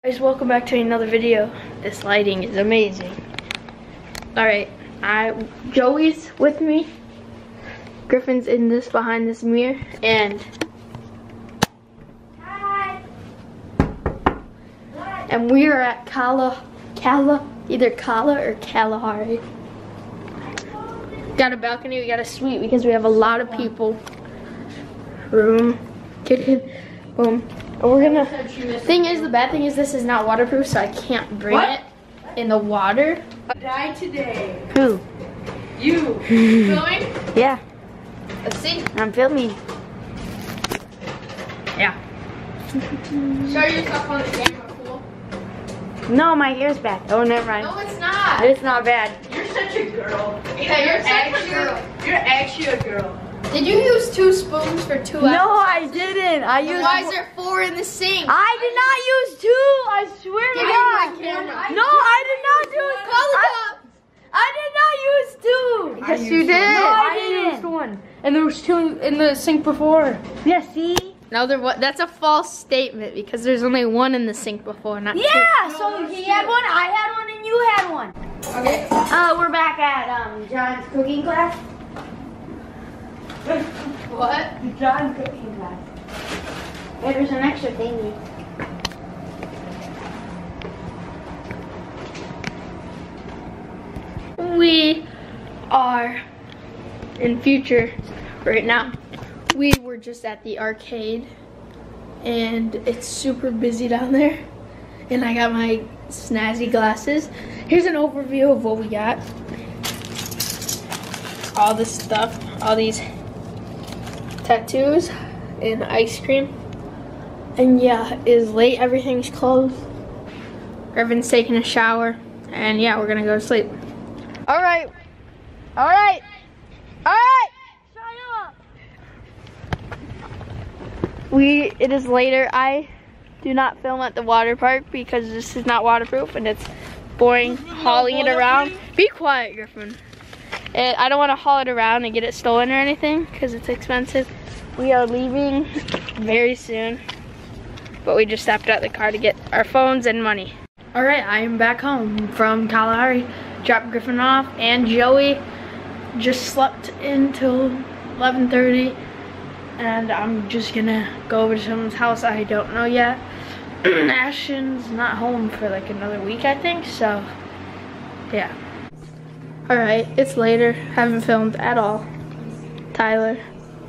Guys, welcome back to another video. This lighting is amazing. Alright, Joey's with me. Griffin's in this behind this mirror, and hi. And we are at either Kala or Kalahari. Got a balcony, we got a suite because we have a lot of people. Room, kitchen, boom. And we're gonna, the bad thing is this is not waterproof, so I can't bring it in the water. Die today. Who? You. Filming? Yeah. Let's see. I'm filming. Yeah. Show yourself on the camera, fool. No, my hair's back. Oh, never mind. No, it's not. It's not bad. You're such a girl. You're actually a girl. Did you use 2 spoons for 2 episodes? No, I didn't. Why is there 4 in the sink? I did not use 2. I swear to God. No, I did not do it. Call it up. I did not use 2. Yes, you did. No, I used 1. And there was 2 in the sink before. Yeah, see? No, that's a false statement because there's only 1 in the sink before, not 2. Yeah, so he had 1, I had 1, and you had 1. Okay. We're back at John's cooking class. What? John's cooking class. Yeah, there's an extra thingy. We are in future right now. We were just at the arcade and it's super busy down there, and I got my snazzy glasses. Here's an overview of what we got. All this stuff, all these tattoos and ice cream. And yeah, it is late, everything's closed. Griffin's taking a shower, and yeah, we're gonna go to sleep. Alright. Alright. Alright! Shut up! It is later. I do not film at the water park because this is not waterproof and it's boring hauling it around. Be quiet, Griffin. And I don't want to haul it around and get it stolen or anything because it's expensive. We are leaving very soon, but we just stopped at the car to get our phones and money. Alright, I am back home from Kalahari. Dropped Griffin off, and Joey just slept until 11:30, and I'm just gonna go over to someone's house. I don't know yet. Ashton's not home for like another week, I think, so yeah. Alright, it's later. Haven't filmed at all. Tyler,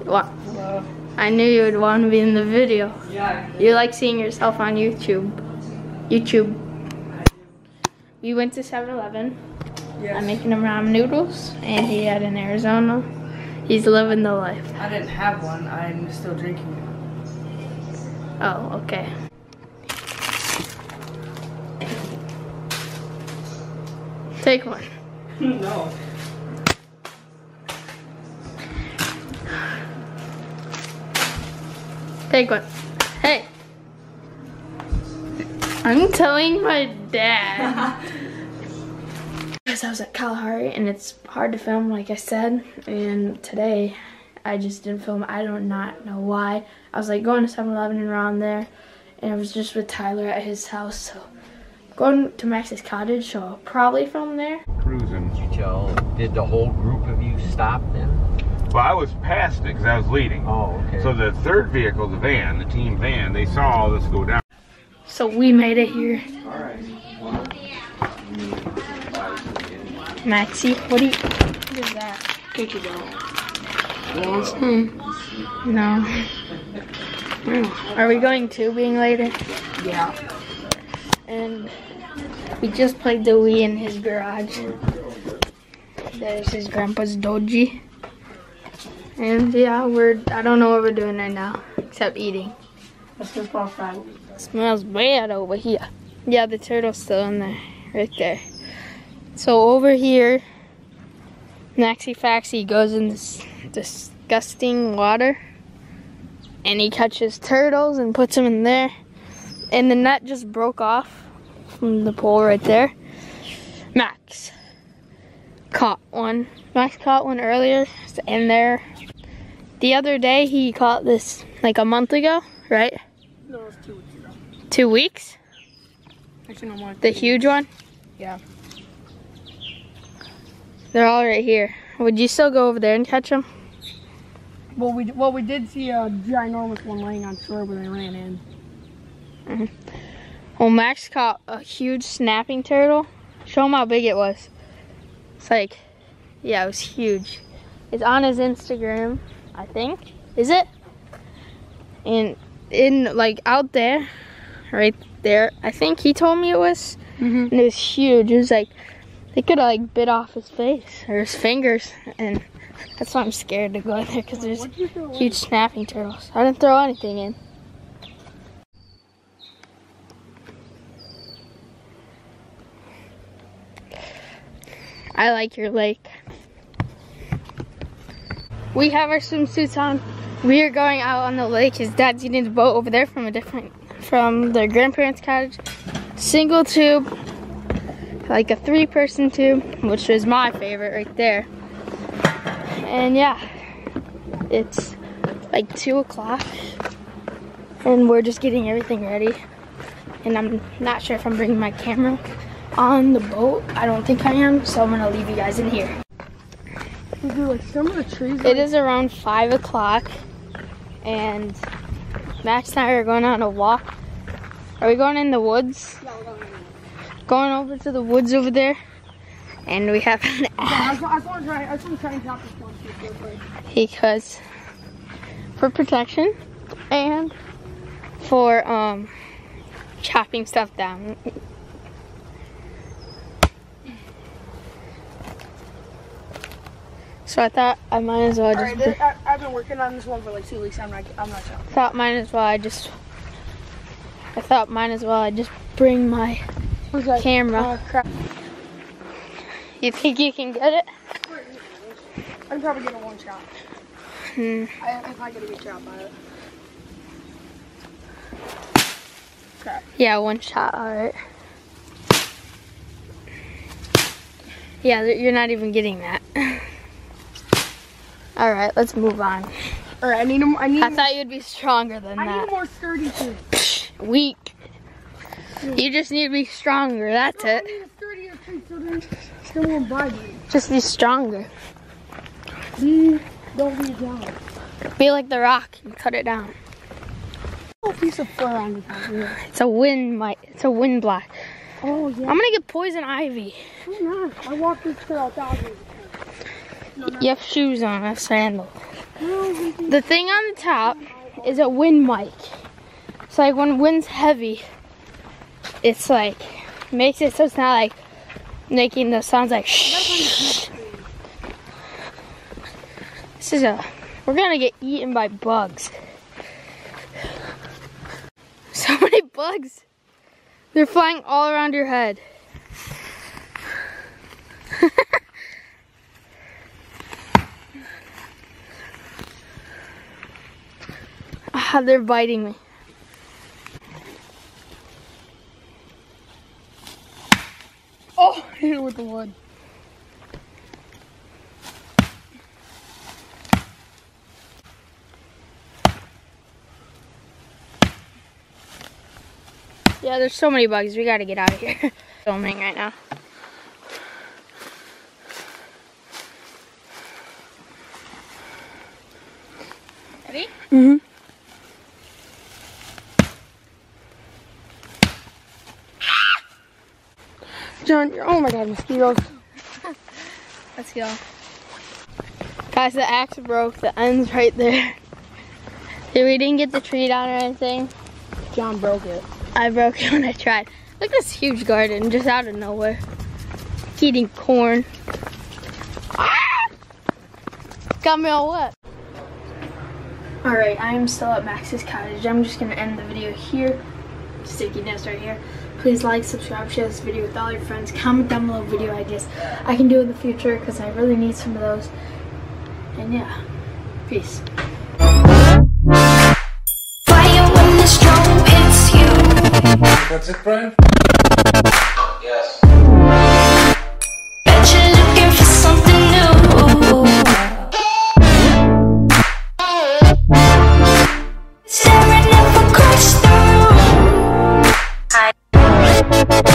what? Hello. I knew you would want to be in the video. Yeah. You like seeing yourself on YouTube. We went to 7-Eleven. Yes. I'm making him ramen noodles, and he had in Arizona. He's living the life. I didn't have one. I'm still drinking it. Oh, okay. Take one. No. Take one. Hey. I'm telling my dad. Because I was at Kalahari and it's hard to film, like I said. And today, I just didn't film. I do not know why. I was like going to 7-Eleven and around there. And I was just with Tyler at his house. So, going to Max's cottage, so I'll probably film there. Cruising. Did the whole group of you stop then? Well, I was past it because I was leading. Oh, okay. So the third vehicle, the van, the team van, they saw all this go down. So we made it here. Maxie, what is that? No. Are we going tubing later? Yeah. And we just played the Wii in his garage. There's his grandpa's doji. And yeah, I don't know what we're doing right now, except eating. Let's go outside. Smells bad over here. Yeah, the turtle's still in there, right there. So over here, Maxie Faxie goes in this disgusting water, and he catches turtles and puts them in there, and the net just broke off from the pole right there. Max caught one. Max caught one earlier. It's in there. The other day he caught this like a month ago, right? No, it was 2 weeks ago. 2 weeks? Actually, no more. The huge one? Yeah. They're all right here. Would you still go over there and catch them? Well, we did see a ginormous one laying on shore, but they ran in. Well, Max caught a huge snapping turtle. Show him how big it was. It's like, yeah, it was huge. It's on his Instagram, I think. Is it? And in like out there, right there, I think he told me it was. And it was huge. It was like, they could have like bit off his face or his fingers. And that's why I'm scared to go in there, because there's huge snapping turtles. I didn't throw anything in. I like your lake. We have our swimsuits on. We are going out on the lake. His dad's getting the boat over there from their grandparents' cottage. Single tube, like a 3-person tube, which is my favorite right there. And yeah, it's like 2 o'clock and we're just getting everything ready. And I'm not sure if I'm bringing my camera on the boat. I don't think I am, so I'm gonna leave you guys in here. Like some of the trees. It is around 5 o'clock and Max and I are going on a walk. Are we going in the woods? No, no, no. Going over to the woods over there, and we have an I just want to try and top this one real quick. because for protection and for chopping stuff down. So I thought I might as well just. Alright, I've been working on this one for like 2 weeks. I'm not sure. Thought might as well I thought might as well I just bring my camera. Crap. You think you can get it? I can probably get a 1 shot. If I get a good shot by it. Crap. Yeah, 1 shot. All right. Yeah, you're not even getting that. All right, let's move on. All right, I thought you'd be stronger than that. I need more sturdy too. Weak. You just need to be stronger. That's it. I need a sturdier tree so then won't bite me. Just be stronger. Don't be down. Be like the Rock and cut it down. A piece of fur on the top here. It's a wind black. Oh yeah. I'm gonna get poison ivy. I'm not. I walked this trail thousands of times. You have shoes on, a sandal. The thing on the top is a wind mic. It's like when wind's heavy, it's like, makes it so it's not like making the sounds like shh. We're gonna get eaten by bugs. So many bugs. They're flying all around your head. They're biting me. Oh, I hit it with the wood. Yeah, there's so many bugs. We gotta get out of here. Filming right now. Ready? Mm-hmm. John, oh my god, mosquitoes. Let's go. Guys, the axe broke. The end's right there. We didn't get the tree down or anything. John broke it. I broke it when I tried. Look at this huge garden just out of nowhere. Eating corn. Ah! Got me all wet. Alright, I am still at Max's cottage. I'm just gonna end the video here. Sticky nest right here. Please like, subscribe, share this video with all your friends. Comment down below video ideas I can do in the future because I really need some of those. And yeah, peace. That's it, Brian? Yes. Bet you're looking for something new. Staring up across the room. you.